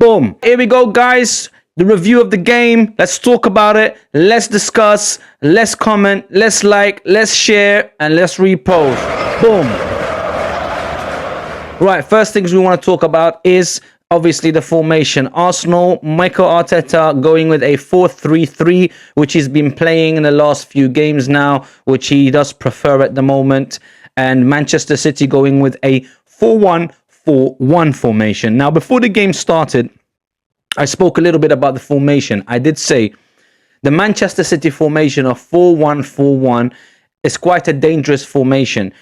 Boom. Here we go, guys. The review of the game. Let's talk about it. Let's discuss. Let's comment. Let's like. Let's share. And let's repost. Boom. Right. First things we want to talk about is obviously the formation. Arsenal, Mikel Arteta going with a 4-3-3, which he's been playing in the last few games now, which he does prefer at the moment. And Manchester City going with a 4-1-4-1 formation. Now, before the game started, I spoke a little bit about the formation. I did say the Manchester City formation of 4-1-4-1 is quite a dangerous formation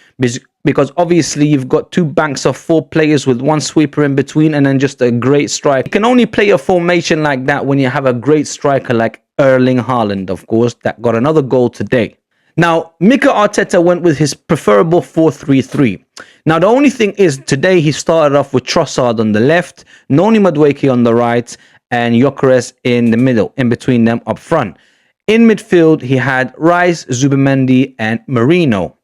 because obviously you've got two banks of four players with one sweeper in between and then just a great striker. You can only play a formation like that when you have a great striker like Erling Haaland, of course, that got another goal today. Now, Mikel Arteta went with his preferable 4-3-3. Now, the only thing is today he started off with Trossard on the left, Noni Madueke on the right, and Gyökeres in the middle, in between them up front. In midfield, he had Rice, Zubimendi, and Merino.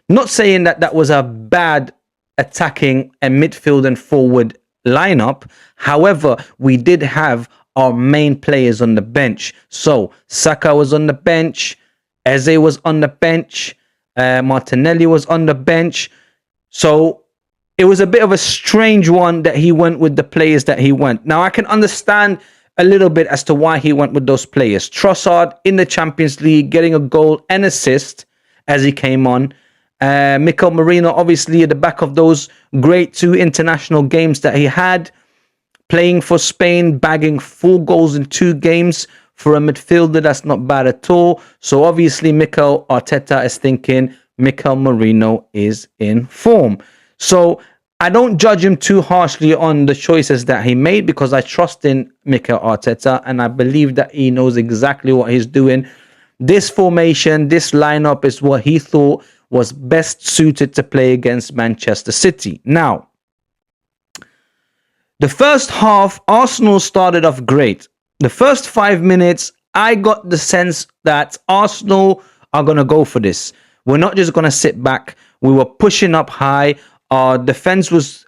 Not saying that that was a bad attacking and midfield and forward lineup. However, we did have our main players on the bench. So, Saka was on the bench, Eze was on the bench, Martinelli was on the bench. So it was a bit of a strange one that he went with the players that he went. Now I can understand a little bit as to why he went with those players. Trossard in the Champions League getting a goal and assist as he came on. Mikel Merino obviously at the back of those great two international games that he had, playing for Spain, bagging 4 goals in 2 games. For a midfielder, that's not bad at all. So obviously Mikel Arteta is thinking Mikel Merino is in form. So I don't judge him too harshly on the choices that he made because I trust in Mikel Arteta and I believe that he knows exactly what he's doing. This formation, this lineup is what he thought was best suited to play against Manchester City. Now, the first half, Arsenal started off great. The first 5 minutes, I got the sense that Arsenal are going to go for this. We're not just going to sit back. We were pushing up high. Our defense was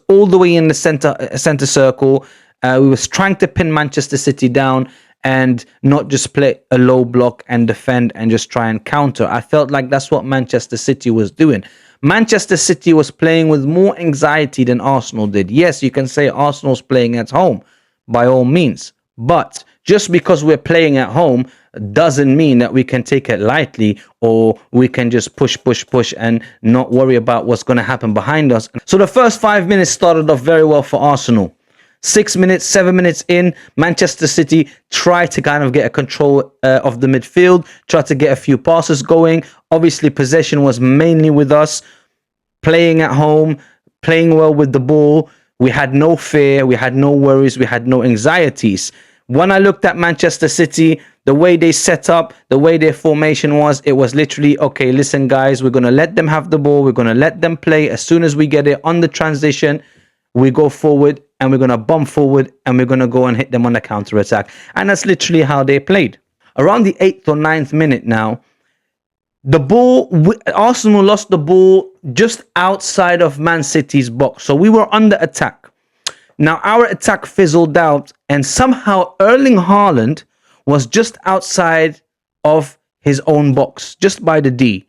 all the way in the center circle. We was trying to pin Manchester City down and not just play a low block and defend and just try and counter. I felt like that's what Manchester City was doing. Manchester City was playing with more anxiety than Arsenal did. Yes, you can say Arsenal's playing at home, by all means. But just because we're playing at home doesn't mean that we can take it lightly or we can just push and not worry about what's going to happen behind us. So the first 5 minutes started off very well for Arsenal. 6 minutes, 7 minutes in, Manchester City tried to kind of get a control of the midfield, tried to get a few passes going. Obviously, possession was mainly with us, playing at home, playing well with the ball. We had no fear, we had no worries, we had no anxieties. When I looked at Manchester City, the way they set up, the way their formation was, it was literally, okay, listen guys, we're going to let them have the ball, we're going to let them play. As soon as we get it on the transition, we go forward and we're going to bomb forward and we're going to go and hit them on the counter attack. And that's literally how they played. Around the 8th or 9th minute now, the ball, Arsenal lost the ball just outside of Man City's box. So we were under attack. Now our attack fizzled out and somehow Erling Haaland was just outside of his own box, just by the D.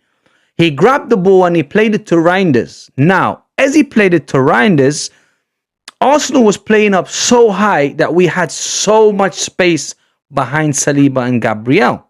He grabbed the ball and he played it to Reinders. Now, as he played it to Reinders, Arsenal was playing up so high that we had so much space behind Saliba and Gabriel.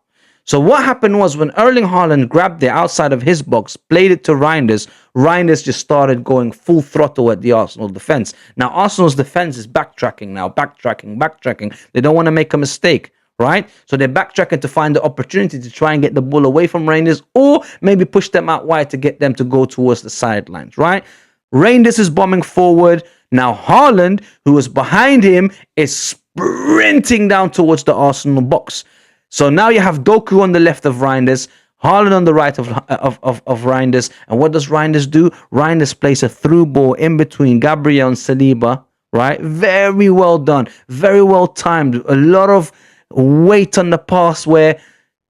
So what happened was when Erling Haaland grabbed it outside of his box, played it to Reinders, Reinders just started going full throttle at the Arsenal defense. Now Arsenal's defense is backtracking now, backtracking. They don't want to make a mistake, right? So they're backtracking to find the opportunity to try and get the ball away from Reinders or maybe push them out wide to get them to go towards the sidelines, right? Reinders is bombing forward. Now Haaland, who was behind him, is sprinting down towards the Arsenal box. So now you have Doku on the left of Reinders, Haaland on the right of Reinders. And what does Reinders do? Reinders plays a through ball in between Gabriel and Saliba, right? Very well done. Very well timed. A lot of weight on the pass where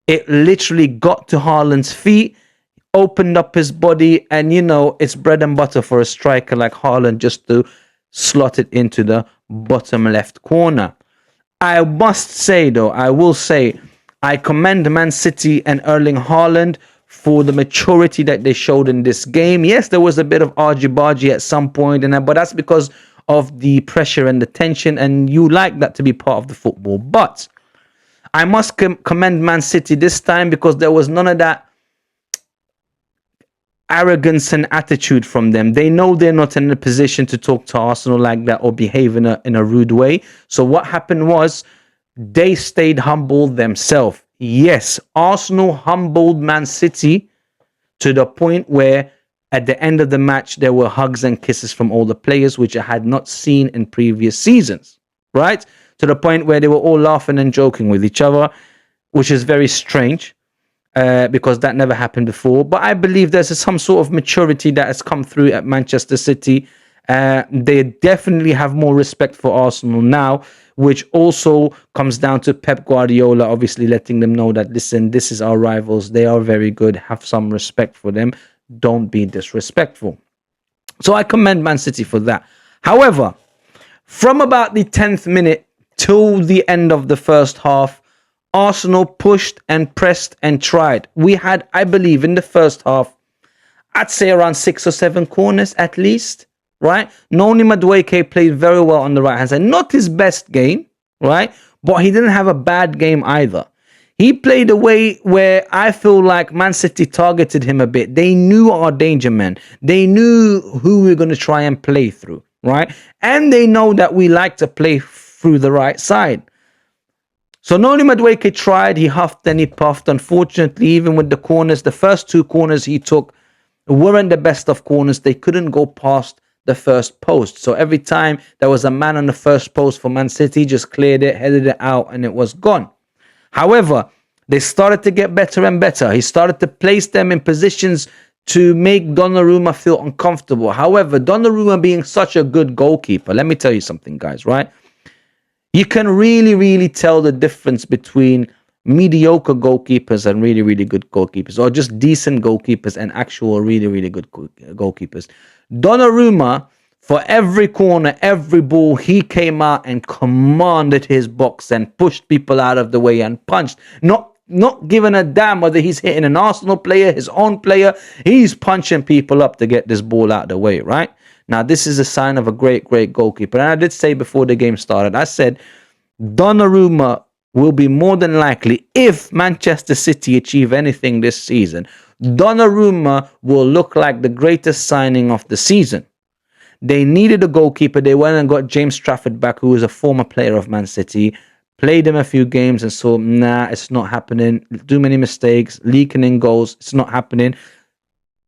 it literally got to Haaland's feet, opened up his body, and you know, it's bread and butter for a striker like Haaland just to slot it into the bottom left corner. I must say, though, I will say, I commend Man City and Erling Haaland for the maturity that they showed in this game. Yes, there was a bit of argy-bargy at some point, but that's because of the pressure and the tension, and you like that to be part of the football. But I must commend Man City this time because there was none of that arrogance and attitude from them. They know they're not in a position to talk to Arsenal like that or behave in a rude way. So what happened was they stayed humble themselves. Yes, Arsenal humbled Man City to the point where at the end of the match there were hugs and kisses from all the players, which I had not seen in previous seasons, right? To the point where they were all laughing and joking with each other, which is very strange. Because that never happened before. But I believe there's some sort of maturity that has come through at Manchester City. They definitely have more respect for Arsenal now, which also comes down to Pep Guardiola obviously letting them know that, listen, this is our rivals. They are very good. Have some respect for them. Don't be disrespectful. So I commend Man City for that. However, from about the 10th minute till the end of the first half, Arsenal pushed and pressed and tried. We had, I believe, in the first half, I'd say around 6 or 7 corners at least, right? Noni Madueke played very well on the right hand side. Not his best game, right? But he didn't have a bad game either. He played a way where I feel like Man City targeted him a bit. They knew our danger men. They knew who we were going to try and play through, right? And they know that we like to play through the right side. So Noni Madueke tried, he huffed and he puffed. Unfortunately, even with the corners, the first 2 corners he took weren't the best of corners. They couldn't go past the first post. So every time there was a man on the first post for Man City, just cleared it, headed it out, and it was gone. However, they started to get better and better. He started to place them in positions to make Donnarumma feel uncomfortable. However, Donnarumma being such a good goalkeeper, let me tell you something, guys, right? You can really, really tell the difference between mediocre goalkeepers and really, really good goalkeepers, or just decent goalkeepers and actual really, really good goalkeepers. Donnarumma, for every corner, every ball, he came out and commanded his box and pushed people out of the way and punched. Not giving a damn whether he's hitting an Arsenal player, his own player. He's punching people up to get this ball out of the way, right? Now, this is a sign of a great, great goalkeeper. And I did say before the game started, I said Donnarumma will be more than likely, if Manchester City achieve anything this season, Donnarumma will look like the greatest signing of the season. They needed a goalkeeper. They went and got James Trafford back, who was a former player of Man City. Played him a few games and saw, nah, it's not happening. Too many mistakes, leaking in goals. It's not happening.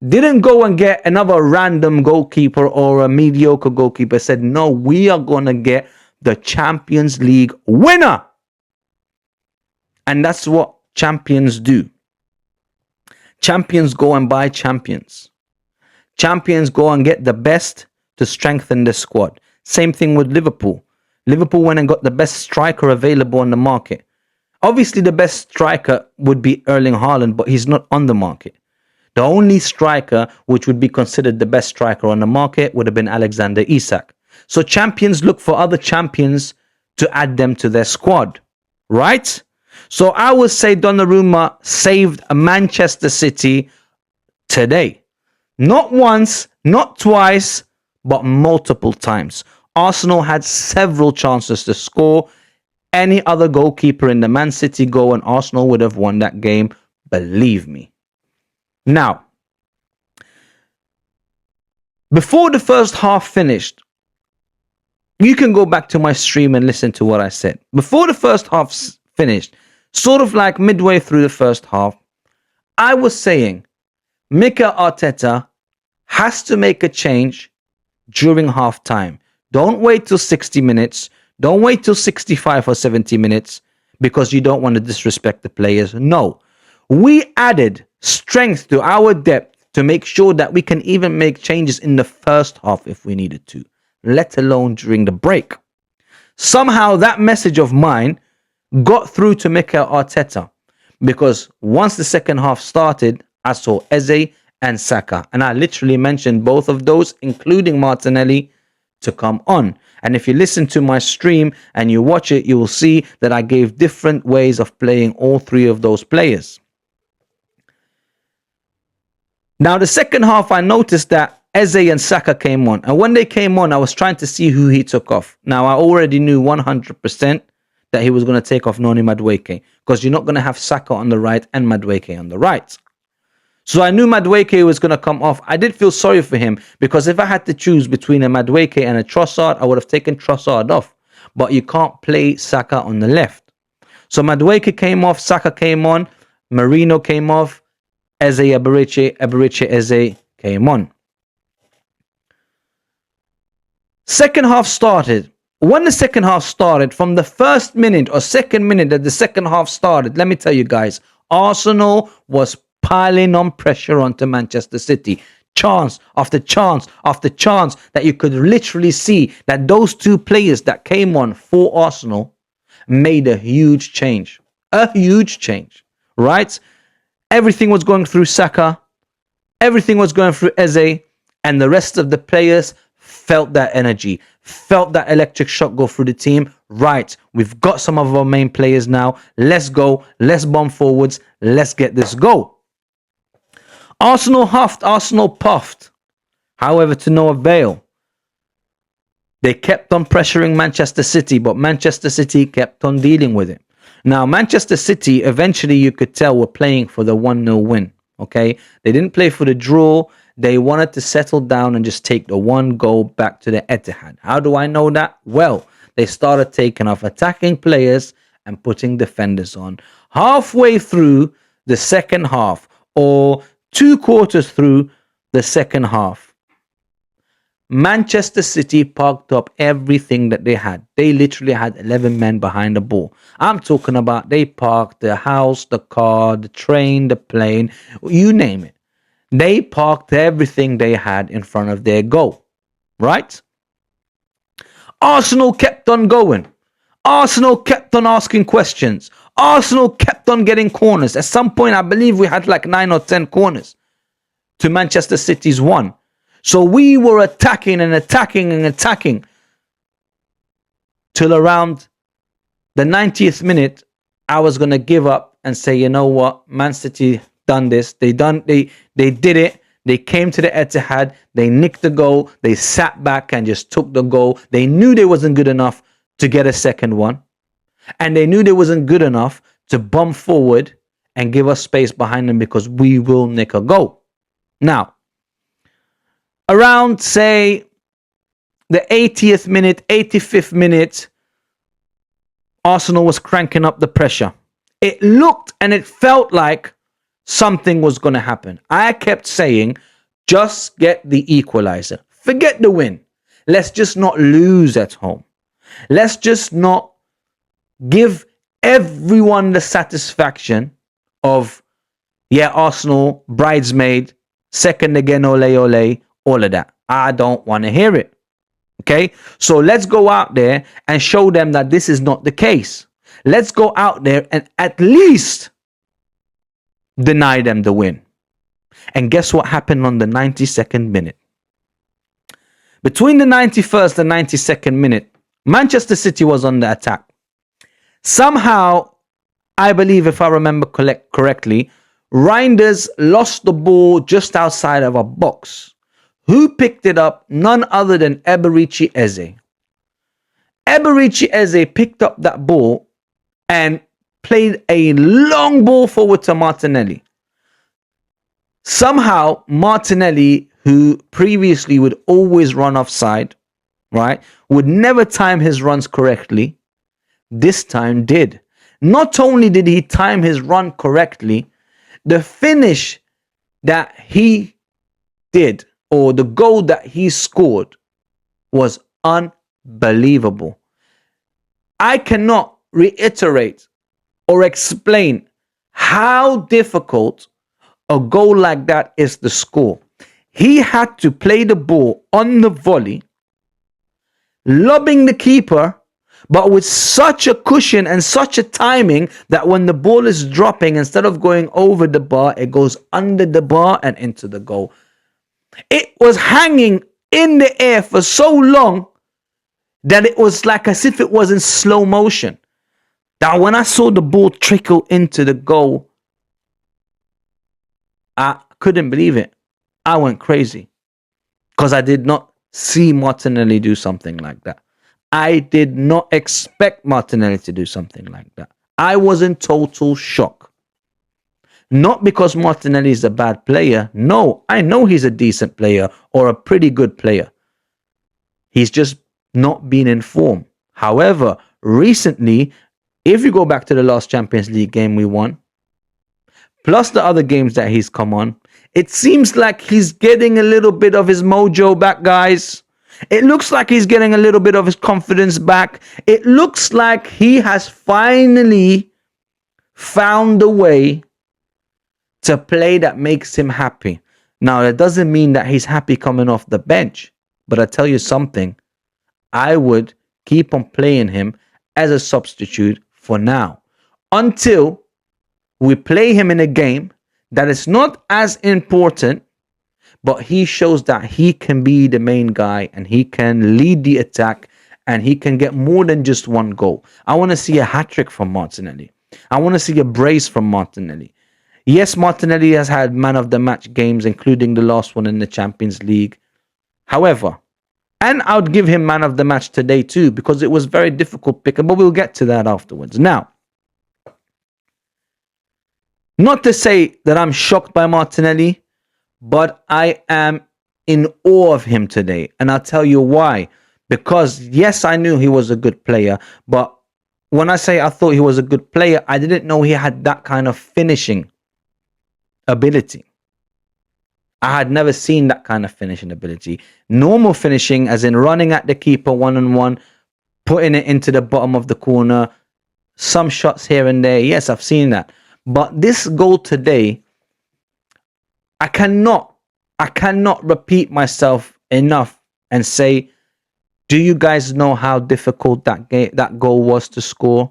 Didn't go and get another random goalkeeper or a mediocre goalkeeper. Said, no, we are going to get the Champions League winner. And that's what champions do. Champions go and buy champions. Champions go and get the best to strengthen the squad. Same thing with Liverpool. Liverpool went and got the best striker available on the market. Obviously, the best striker would be Erling Haaland, but he's not on the market. The only striker which would be considered the best striker on the market would have been Alexander Isak. So champions look for other champions to add them to their squad, right? So I would say Donnarumma saved Manchester City today. Not once, not twice, but multiple times. Arsenal had several chances to score. Any other goalkeeper in the Man City goal and Arsenal would have won that game, believe me. Now, before the first half finished, you can go back to my stream and listen to what I said. Before the first half finished, sort of like midway through the first half, I was saying Mikel Arteta has to make a change during half time. Don't wait till 60 minutes. Don't wait till 65 or 70 minutes because you don't want to disrespect the players. No. We added strength to our depth to make sure that we can even make changes in the first half if we needed to, let alone during the break. Somehow that message of mine got through to Mikel Arteta because once the second half started, I saw Eze and Saka, and I literally mentioned both of those, including Martinelli, to come on. And if you listen to my stream and you watch it, you will see that I gave different ways of playing all three of those players. Now, the second half, I noticed that Eze and Saka came on. And when they came on, I was trying to see who he took off. Now, I already knew 100% that he was going to take off Noni Madueke, because you're not going to have Saka on the right and Madueke on the right. So I knew Madueke was going to come off. I did feel sorry for him, because if I had to choose between a Madueke and a Trossard, I would have taken Trossard off. But you can't play Saka on the left. So Madueke came off, Saka came on, Marino came off, Eze Eberechi Eze came on. Second half started. When the second half started, from the first minute or second minute that the second half started, let me tell you guys, Arsenal was piling on pressure onto Manchester City. Chance after chance after chance, that you could literally see that those two players that came on for Arsenal made a huge change. A huge change, right? Everything was going through Saka. Everything was going through Eze. And the rest of the players felt that energy, felt that electric shock go through the team. Right, we've got some of our main players now. Let's go. Let's bomb forwards. Let's get this goal. Arsenal huffed, Arsenal puffed. However, to no avail. They kept on pressuring Manchester City, but Manchester City kept on dealing with it. Now, Manchester City, eventually you could tell, were playing for the 1-0 win. Okay, they didn't play for the draw. They wanted to settle down and just take the one goal back to the Etihad. How do I know that? Well, they started taking off attacking players and putting defenders on. Halfway through the second half, or 2 quarters through the second half, Manchester City parked up everything that they had. They literally had 11 men behind the ball. I'm talking about they parked the house, the car, the train, the plane, you name it. They parked everything they had in front of their goal, right? Arsenal kept on going. Arsenal kept on asking questions. Arsenal kept on getting corners. At some point, I believe we had like 9 or 10 corners to Manchester City's 1. So we were attacking and attacking and attacking till around the 90th minute. I was going to give up and say, you know what, Man City done this. They did it. They came to the Etihad. They nicked the goal. They sat back and just took the goal. They knew they wasn't good enough to get a second one. And they knew they wasn't good enough to bomb forward and give us space behind them, because we will nick a goal. Now, around, say, the 80th minute, 85th minute, Arsenal was cranking up the pressure. It looked and it felt like something was going to happen. I kept saying, just get the equalizer. Forget the win. Let's just not lose at home. Let's just not give everyone the satisfaction of, yeah, Arsenal, bridesmaid, second again, ole, ole, all of that. I don't want to hear it. Okay? So let's go out there and show them that this is not the case. Let's go out there and at least deny them the win. And guess what happened on the 92nd minute? Between the 91st and 92nd minute, Manchester City was on the attack. Somehow, I believe, if I remember correctly, Reinders lost the ball just outside of a box. Who picked it up? None other than Eberechi Eze. Eberechi Eze picked up that ball and played a long ball forward to Martinelli. Somehow, Martinelli, who previously would always run offside, right, would never time his runs correctly, this time did. Not only did he time his run correctly, the finish that he did, or the goal that he scored, was unbelievable. I cannot reiterate or explain how difficult a goal like that is to score. He had to play the ball on the volley, lobbing the keeper, but with such a cushion and such a timing that when the ball is dropping, instead of going over the bar, it goes under the bar and into the goal. It was hanging in the air for so long, that it was like as if it was in slow motion. That when I saw the ball trickle into the goal, I couldn't believe it. I went crazy because I did not see Martinelli do something like that. I did not expect Martinelli to do something like that. I was in total shock. Not because Martinelli is a bad player. No, I know he's a decent player or a pretty good player. He's just not been in form. However, recently, if you go back to the last Champions League game we won, plus the other games that he's come on, it seems like he's getting a little bit of his mojo back, guys. It looks like he's getting a little bit of his confidence back. It looks like he has finally found a way to play that makes him happy. Now, that doesn't mean that he's happy coming off the bench. But I tell you something, I would keep on playing him as a substitute for now. Until we play him in a game that is not as important, but he shows that he can be the main guy and he can lead the attack and he can get more than just one goal. I want to see a hat-trick from Martinelli. I want to see a brace from Martinelli. Yes, Martinelli has had man of the match games, including the last one in the Champions League. However, and I would give him man of the match today too, because it was very difficult picking, but we'll get to that afterwards. Now, not to say that I'm shocked by Martinelli, but I am in awe of him today. And I'll tell you why. Because yes, I knew he was a good player, but when I say I thought he was a good player, I didn't know he had that kind of finishing ability. I had never seen that kind of finishing ability. Normal finishing, as in running at the keeper one-on-one, putting it into the bottom of the corner, some shots here and there. Yes, I've seen that. But this goal today, I cannot repeat myself enough and say, do you guys know how difficult that goal was to score?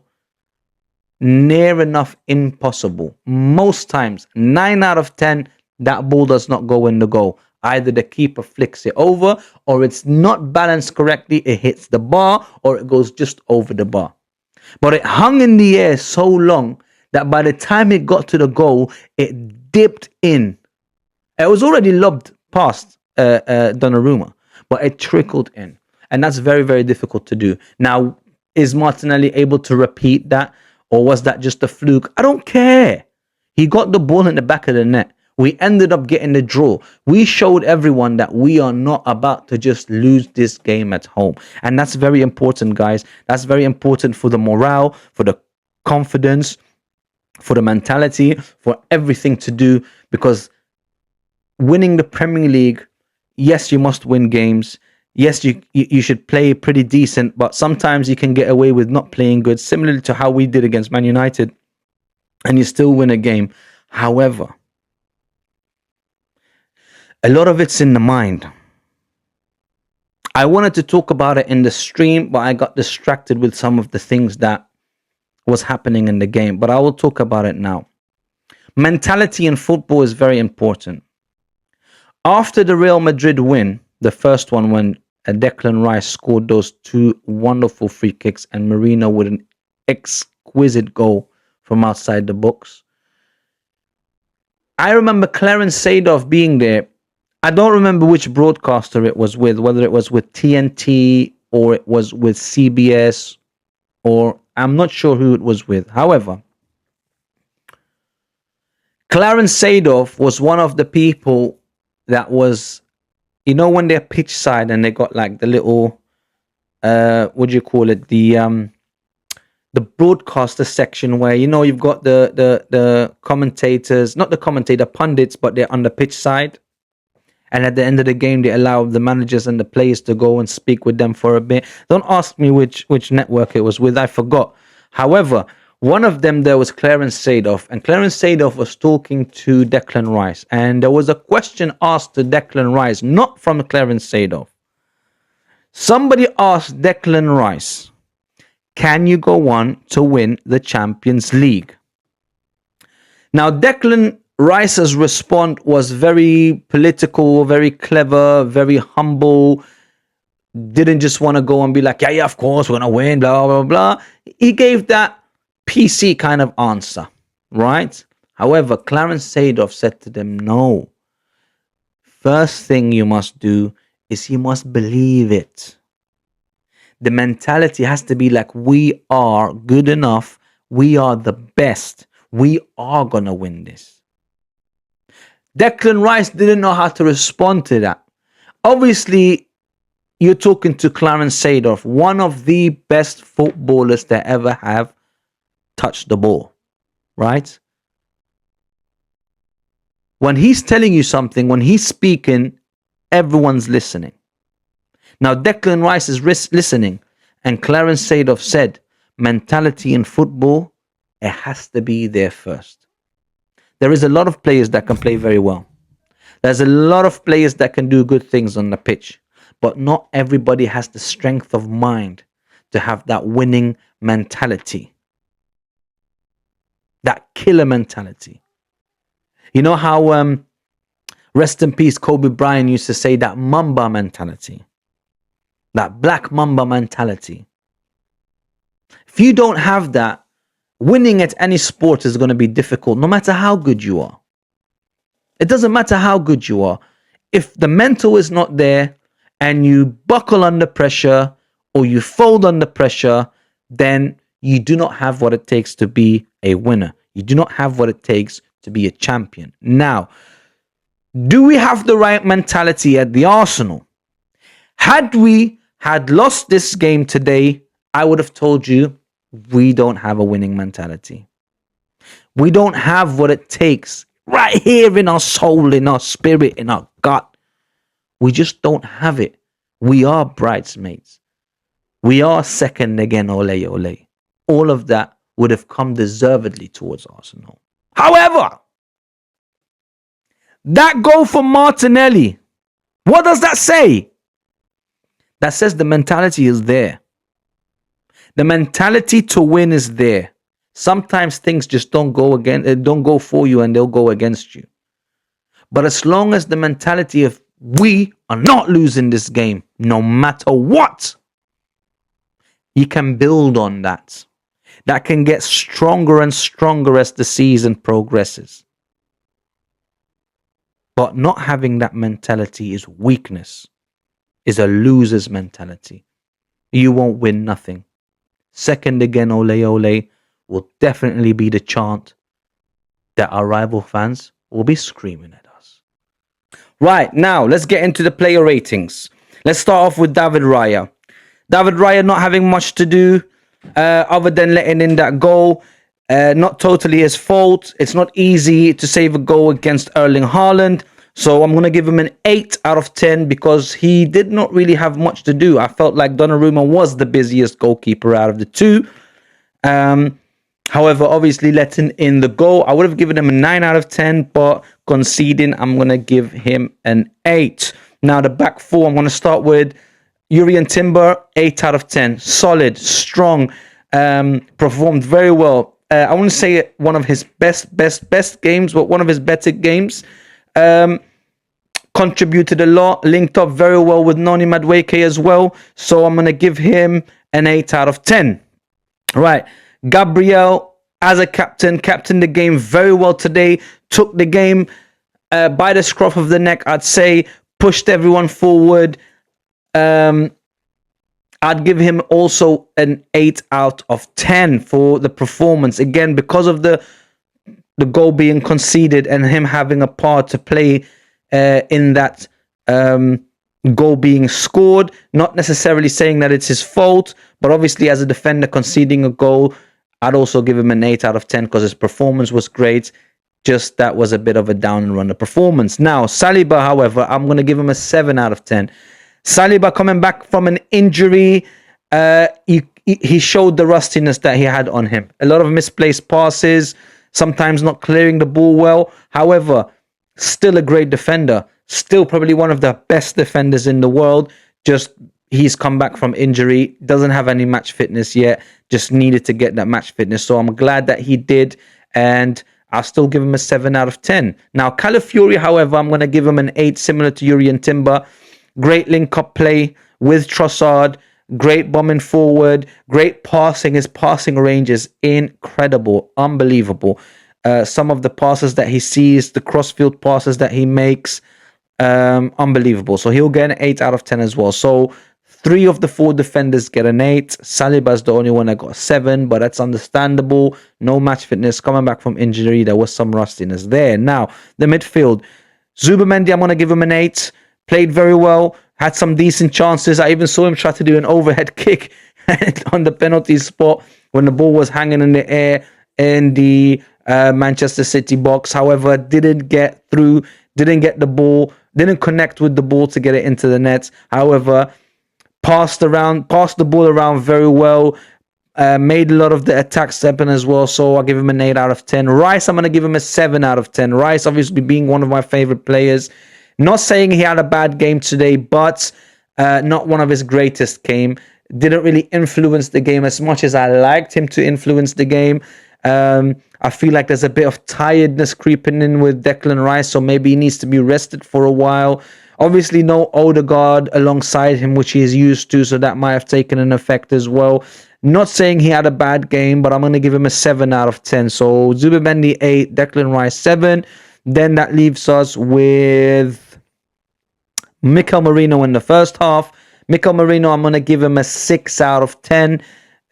Near enough impossible. Most times, 9 out of 10, that ball does not go in the goal. Either the keeper flicks it over, or it's not balanced correctly, it hits the bar, or it goes just over the bar. But it hung in the air so long that by the time it got to the goal, it dipped in. It was already lobbed past Donnarumma, but it trickled in. And that's very, very difficult to do. Now, is Martinelli able to repeat that? Or was that just a fluke? I don't care. He got the ball in the back of the net. We ended up getting the draw. We showed everyone that we are not about to just lose this game at home. And that's very important, guys. That's very important for the morale, for the confidence, for the mentality, for everything to do. Because winning the Premier League, yes, you must win games. Yes, you should play pretty decent, but sometimes you can get away with not playing good, similarly to how we did against Man United, and you still win a game. However, a lot of it's in the mind. I wanted to talk about it in the stream, but I got distracted with some of the things that was happening in the game, but I will talk about it now. Mentality in football is very important. After the Real Madrid win, the first one when Declan Rice scored those two wonderful free kicks and Marino with an exquisite goal from outside the box. I remember Clarence Seedorf being there. I don't remember which broadcaster it was with, whether it was with TNT or it was with CBS, or I'm not sure who it was with. However, Clarence Seedorf was one of the people that was, you know, when they're pitch side and they got like the little, what do you call it? The broadcaster section where, you know, you've got the commentators, not the commentator, pundits, but they're on the pitch side. And at the end of the game, they allow the managers and the players to go and speak with them for a bit. Don't ask me which network it was with. I forgot. However, one of them there was Clarence Seedorf, and Clarence Seedorf was talking to Declan Rice, and there was a question asked to Declan Rice, not from Clarence Seedorf. Somebody asked Declan Rice, can you go on to win the Champions League? Now, Declan Rice's response was very political, very clever, very humble. didn't just want to go and be like, yeah, of course, we're going to win, blah, blah, blah. He gave that PC kind of answer, right? However, Clarence Seedorf said to them, no. First thing you must do is you must believe it. The mentality has to be like, we are good enough. We are the best. We are going to win this. Declan Rice didn't know how to respond to that. Obviously, you're talking to Clarence Seedorf, one of the best footballers that ever have touched the ball, right? When he's telling you something, when he's speaking, everyone's listening. Now, Declan Rice is listening, and Clarence Seedorf said, mentality in football, it has to be there first. There is a lot of players that can play very well. There's a lot of players that can do good things on the pitch, but not everybody has the strength of mind to have that winning mentality, that killer mentality. You know how, rest in peace, Kobe Bryant used to say that Mamba mentality, that black Mamba mentality. If you don't have that, winning at any sport is going to be difficult, no matter how good you are. It doesn't matter how good you are. If the mental is not there and you buckle under pressure or you fold under pressure, then you do not have what it takes to be a winner. You do not have what it takes to be a champion. Now, do we have the right mentality at the Arsenal? Had we had lost this game today, I would have told you we don't have a winning mentality. We don't have what it takes right here in our soul, in our spirit, in our gut. We just don't have it. We are bridesmaids. We are second again, ole, ole. All of that would have come deservedly towards Arsenal. However, that goal from Martinelli, what does that say? That says the mentality is there. The mentality to win is there. Sometimes things just don't go for you, and they'll go against you. But as long as the mentality of we are not losing this game, no matter what, you can build on that. That can get stronger and stronger as the season progresses. But not having that mentality is weakness, is a loser's mentality. You won't win nothing. Second again, ole, ole, will definitely be the chant that our rival fans will be screaming at us. Right, now let's get into the player ratings. Let's start off with David Raya. David Raya not having much to do other than letting in that goal. Not totally his fault. It's not easy to save a goal against Erling Haaland. So I'm going to give him an 8 out of 10 because he did not really have much to do. I felt like Donnarumma was the busiest goalkeeper out of the two. However, obviously letting in the goal, I would have given him a 9 out of 10, but conceding, I'm going to give him an 8. Now, the back four, I'm going to start with Jurrien Timber, 8 out of 10. Solid, strong, performed very well. I want to say one of his best games, but one of his better games. Contributed a lot, linked up very well with Noni Madueke as well. So I'm going to give him an 8 out of 10. Right. Gabriel, as a captained the game very well today. Took the game by the scruff of the neck, I'd say. Pushed everyone forward. I'd give him also an 8 out of 10 for the performance. Again, because of the goal being conceded and him having a part to play in that goal being scored. Not necessarily saying that it's his fault, but obviously as a defender conceding a goal, I'd also give him an 8 out of 10 because his performance was great. Just that was a bit of a down and runner performance. Now, Saliba, however, I'm going to give him a 7 out of 10. Saliba coming back from an injury, he showed the rustiness that he had on him. A lot of misplaced passes, sometimes not clearing the ball well. However, still a great defender. Still probably one of the best defenders in the world. Just he's come back from injury. Doesn't have any match fitness yet. Just needed to get that match fitness. So I'm glad that he did. And I'll still give him a 7 out of 10. Now, Calafiori, however, I'm going to give him an 8, similar to Jurrien Timber. great link-up play with Trossard, great bombing forward, great passing. His passing range is incredible, unbelievable. Some of the passes that he sees, the crossfield passes that he makes, unbelievable. So he'll get an 8 out of 10 as well. So 3 of the 4 defenders get an 8. Saliba's the only one that got 7, but that's understandable. No match fitness, coming back from injury. There was some rustiness there. Now, the midfield. Zubimendi, I'm going to give him an 8. Played very well. Had some decent chances. I even saw him try to do an overhead kick on the penalty spot when the ball was hanging in the air in the Manchester City box. However, didn't get through, didn't get the ball, didn't connect with the ball to get it into the net. However, passed the ball around very well. Made a lot of the attacks happen as well. So I'll give him an 8 out of 10. Rice, I'm going to give him a 7 out of 10. Rice, obviously being one of my favorite players. Not saying he had a bad game today, but not one of his greatest game. Didn't really influence the game as much as I liked him to influence the game. I feel like there's a bit of tiredness creeping in with Declan Rice, so maybe he needs to be rested for a while. Obviously, no Odegaard alongside him, which he is used to, so that might have taken an effect as well. Not saying he had a bad game, but I'm going to give him a 7 out of 10. So Zubimendi 8, Declan Rice 7. Then that leaves us with Mikel Merino in the first half. Mikel Merino, I'm going to give him a 6 out of 10.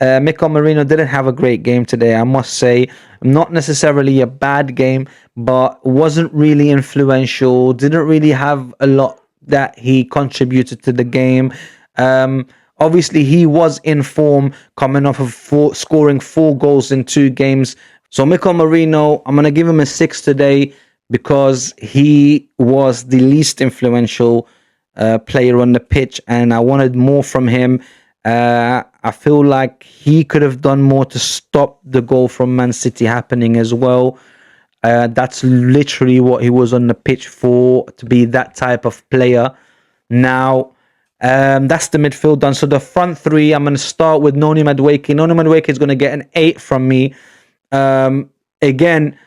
Mikel Merino didn't have a great game today, I must say. Not necessarily a bad game, but wasn't really influential. Didn't really have a lot that he contributed to the game. Obviously, he was in form coming off of scoring 4 goals in 2 games. So Mikel Merino, I'm going to give him a 6 today because he was the least influential player on the pitch, and I wanted more from him. I feel like he could have done more to stop the goal from Man City happening as well. That's literally what he was on the pitch for, to be that type of player. Now, that's the midfield done. So the front 3, I'm going to start with Noni Madueke. Noni Madueke is going to get an 8 from me. Again,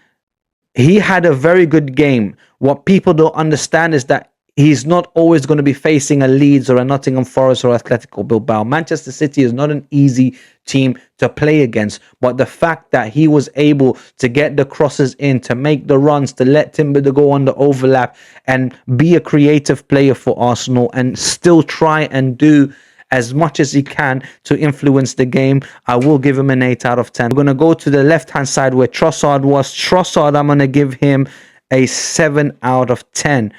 he had a very good game. What people don't understand is that he's not always going to be facing a Leeds or a Nottingham Forest or Atletico Bilbao. Manchester City is not an easy team to play against, but the fact that he was able to get the crosses in, to make the runs, to let Timber go on the overlap and be a creative player for Arsenal and still try and do as much as he can to influence the game, I will give him an 8 out of 10. We're going to go to the left-hand side where Trossard was. Trossard, I'm going to give him a 7 out of 10.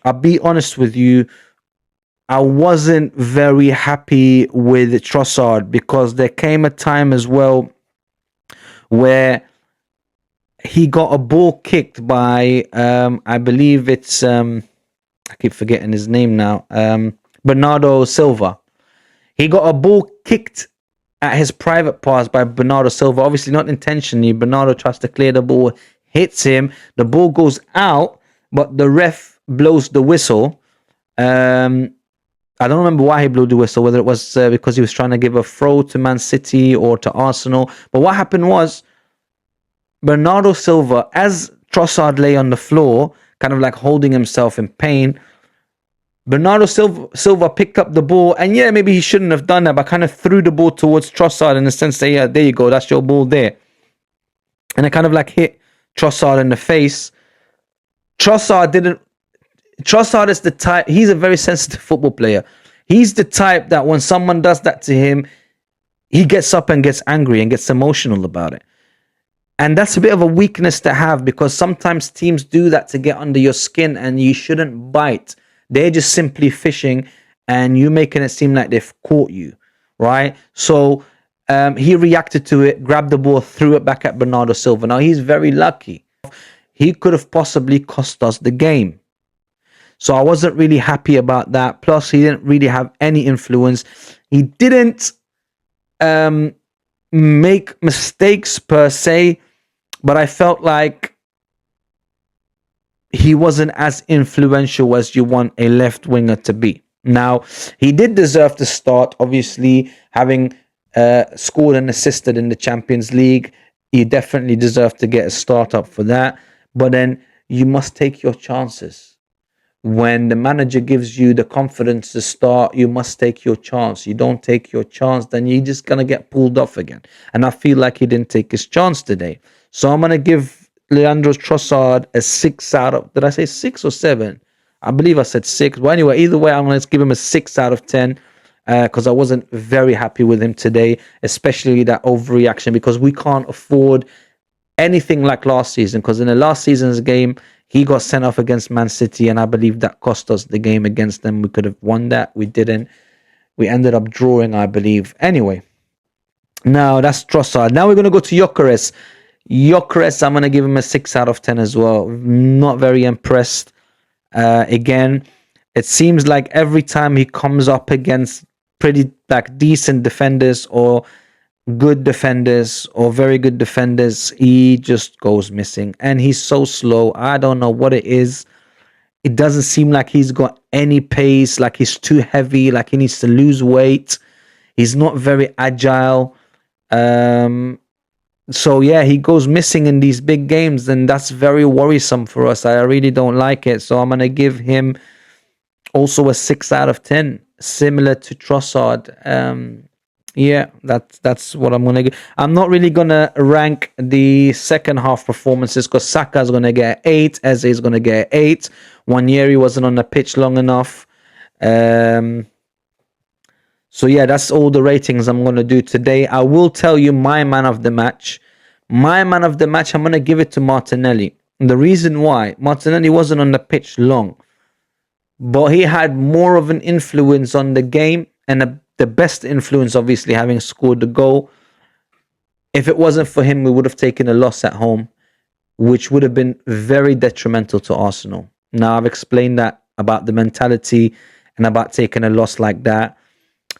I'll be honest with you, I wasn't very happy with Trossard because there came a time as well where he got a ball kicked by, I believe it's, I keep forgetting his name now, Bernardo Silva. He got a ball kicked at his private pass by Bernardo Silva, obviously not intentionally. Bernardo tries to clear the ball, hits him, the ball goes out, but the ref blows the whistle. I don't remember why he blew the whistle, whether it was because he was trying to give a throw to Man City or to Arsenal. But what happened was Bernardo Silva, as Trossard lay on the floor, kind of like holding himself in pain, Bernardo Silva picked up the ball, and yeah, maybe he shouldn't have done that, but kind of threw the ball towards Trossard in the sense that, yeah, there you go, that's your ball there. And it kind of like hit Trossard in the face. Trossard is the type, he's a very sensitive football player. He's the type that when someone does that to him, he gets up and gets angry and gets emotional about it. And that's a bit of a weakness to have, because sometimes teams do that to get under your skin, and you shouldn't bite. They're just simply fishing, and you making it seem like they've caught you, right? So he reacted to it, grabbed the ball, threw it back at Bernardo Silva. Now, he's very lucky. He could have possibly cost us the game. So I wasn't really happy about that. Plus, he didn't really have any influence. He didn't make mistakes per se, but I felt like he wasn't as influential as you want a left winger to be. Now, he did deserve to start, obviously, having scored and assisted in the Champions League. He definitely deserved to get a start up for that. But then you must take your chances. When the manager gives you the confidence to start, you must take your chance. You don't take your chance, then you're just gonna get pulled off again. And I feel like he didn't take his chance today. So I'm gonna give Leandro Trossard a 6 out of, did I say 6 or 7? I believe I said 6. Well, anyway, either way, I'm gonna give him a 6 out of 10. Because I wasn't very happy with him today, especially that overreaction, because we can't afford anything like last season. Because in the last season's game, he got sent off against Man City, and I believe that cost us the game against them. We could have won that. We didn't. We ended up drawing, I believe. Anyway, now that's Trossard. Now we're going to go to Gyökeres. Gyökeres, I'm going to give him a 6 out of 10 as well. Not very impressed. Again, it seems like every time he comes up against pretty like decent defenders or good defenders or very good defenders, he just goes missing, and he's so slow. I don't know what it is. It doesn't seem like he's got any pace, like he's too heavy, like he needs to lose weight. He's not very agile. So yeah, he goes missing in these big games, and that's very worrisome for us. I really don't like it. So I'm gonna give him also a 6 out of 10, similar to Trossard. Yeah, that's what I'm gonna give. I'm not really gonna rank the second half performances, because Saka's gonna get 8, Eze is gonna get 8. Nwaneri wasn't on the pitch long enough. So yeah, that's all the ratings I'm gonna do today. I will tell you my man of the match. My man of the match, I'm gonna give it to Martinelli. And the reason why, Martinelli wasn't on the pitch long, but he had more of an influence on the game, and the best influence, obviously, having scored the goal. If it wasn't for him, we would have taken a loss at home, which would have been very detrimental to Arsenal. Now, I've explained that about the mentality and about taking a loss like that.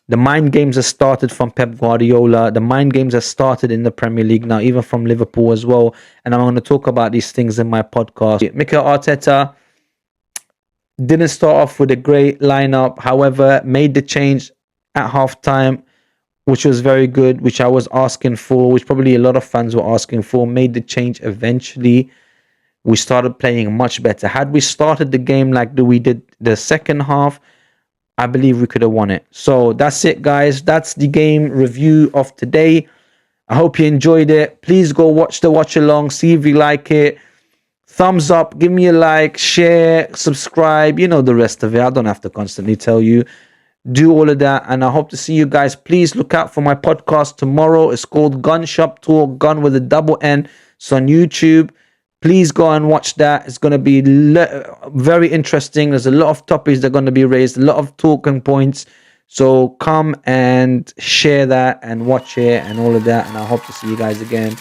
The mind games have started from Pep Guardiola. The mind games have started in the Premier League now, even from Liverpool as well. And I'm going to talk about these things in my podcast. Mikel Arteta didn't start off with a great lineup, however, made the change at halftime, which was very good, which I was asking for, which probably a lot of fans were asking for. Made the change eventually. We started playing much better. Had we started the game like we did the second half, I believe we could have won it. So that's it, guys. That's the game review of today. I hope you enjoyed it. Please go watch the watch along, see if you like it. Thumbs up, give me a like, share, subscribe, you know the rest of it. I don't have to constantly tell you. Do all of that, and I hope to see you guys. Please look out for my podcast tomorrow. It's called Gun Shop Talk, gun with a double N. It's on YouTube. Please go and watch that. It's going to be very interesting. There's a lot of topics that are going to be raised, a lot of talking points. So come and share that and watch it and all of that, and I hope to see you guys again.